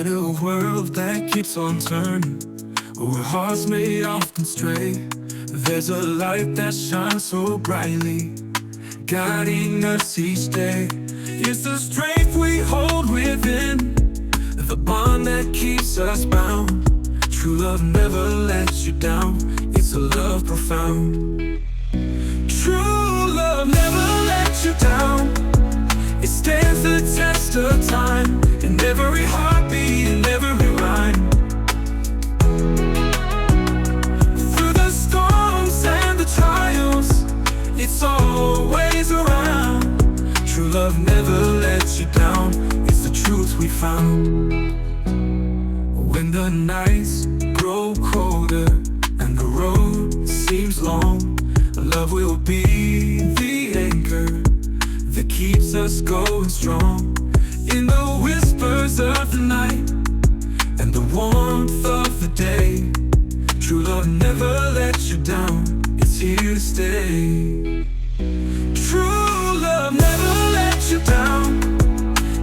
In a world that keeps on turning, where hearts may often stray, there's a light that shines so brightly, guiding us each day. It's the strength we hold within, the bond that keeps us bound. True love never lets you down, it's a love profound. True love never lets you down, it stands the test of time, in every heartbeat, in every rhyme. Through the storms and the trials, it's always around. True love never lets you down, it's the truth we found. When the nights grow colder and the road seems long, love will be the anchor that keeps us going strong. In the whispers of the night and the warmth of the day, true love never lets you down, it's here to stay. True love never lets you down,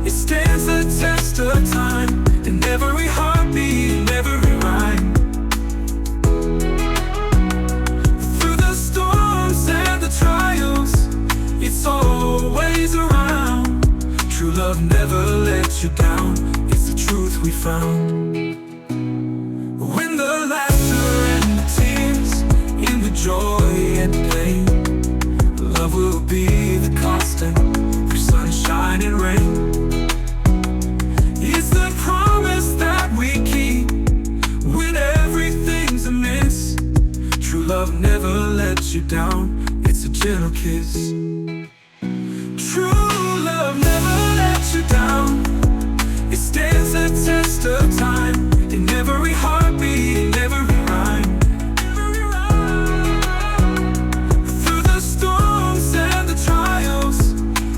it stands the test of time, in every heartbeat, in every rhyme. Through the storms and the trials, it's always around. True love never lets you down, it's the truth we found. When the laughter and the tears, in the joy and pain, love will be the constant through sunshine and rain. It's the promise that we keep when everything's amiss. True love never lets you down, it's a gentle kiss. True love never lets you down, it stands the test of time, in every heartbeat, in every rhyme. Through the storms and the trials,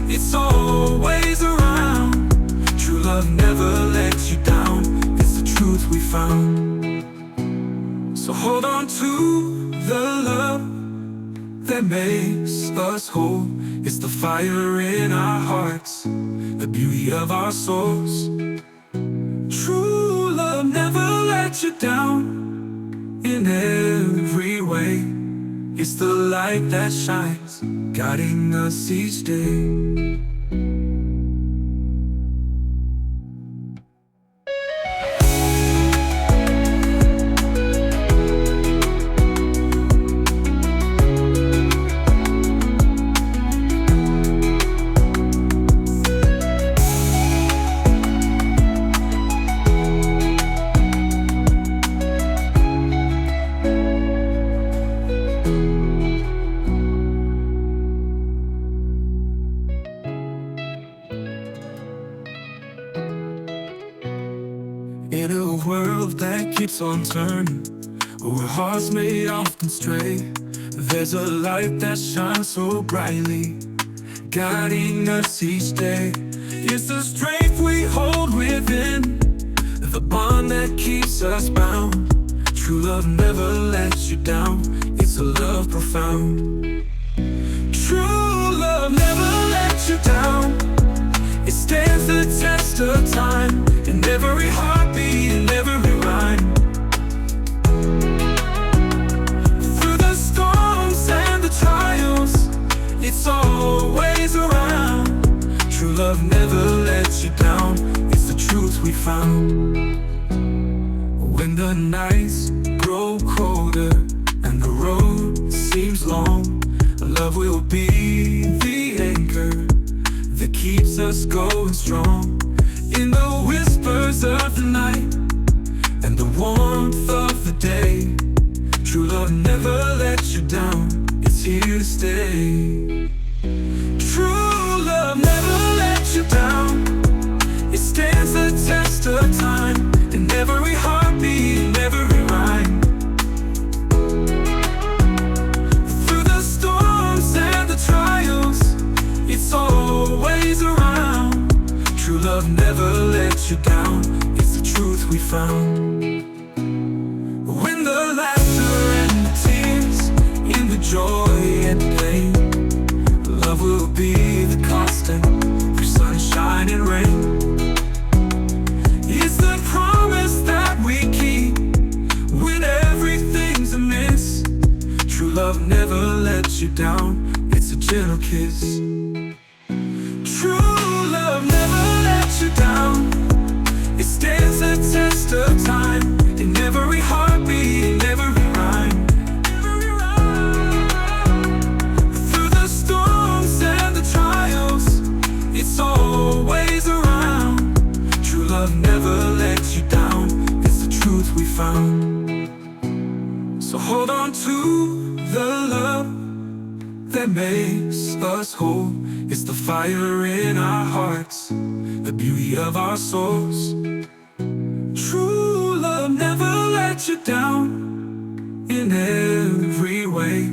it's always around. True love never lets you down, it's the truth we found. So hold on to the love that makes us whole. It's the fire in our hearts, the beauty of our souls. True love never lets you down, in every way. It's the light that shines, guiding us each day. In a world that keeps on turning, where hearts may often stray, there's a light that shines so brightly, guiding us each day. It's the strength we hold within, the bond that keeps us bound. True love never lets you down, it's a love profound. True love never lets you down, it stands the test of time, in every heartbeat, in every rhyme. Through the storms and the trials, it's always around. True love never lets you down, it's the truth we found. When the nights grow colder and the road seems long, love will be the anchor that keeps us going strong. In the whispers of the night and the warmth of the day, true love never lets you down, it's here to stay. True love never lets you down, it stands the test of time, in every heartbeat, in every rhyme. Through the storms and the trials, it's always around. True love never lets you down, it's the truth we found. When the laughter and the tears, in the joy and pain, love will be the constant through sunshine and rain. It's the gentle kiss. True love never lets you down. It stands the test of time. In every heartbeat, in every rhyme. Through the storms and the trials, it's always around. True love never lets you down. It's the truth we found. So hold on to the love that makes us whole. It's the fire in our hearts, the beauty of our souls. True love never lets you down. In every way,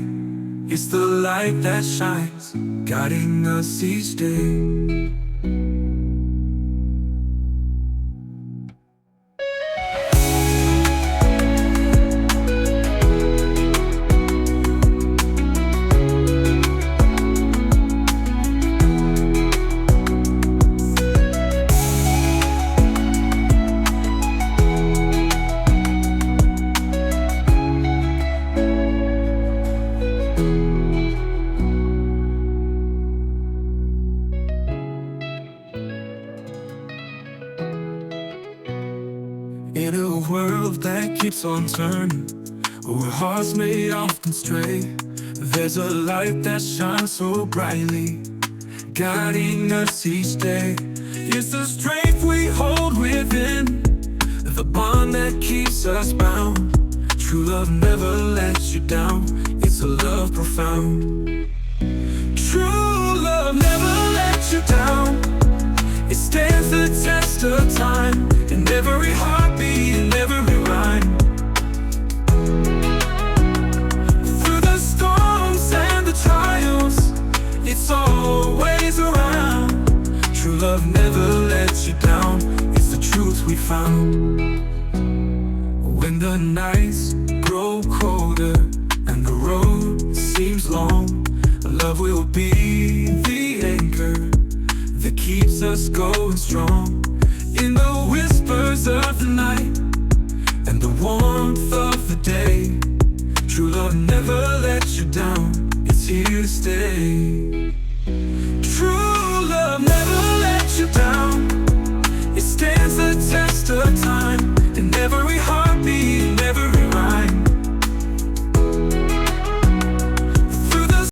it's the light that shines, guiding us each day. In a world that keeps on turning, where hearts may often stray, there's a light that shines so brightly, guiding us each day. It's the strength we hold within, the bond that keeps us bound. True love never lets you down. It's a love profound. True love never lets you down. It stands the test of time. In every heartbeat, in every rhyme. Through the storms and the trials, it's always around. True love never lets you down. It's the truth we found. When the nights grow colder and the road seems long, love will be the anchor that keeps us going strong. In the whispers of the night and the warmth of the day, true love never lets you down. It's here to stay. True love never lets you down. It stands the test of time.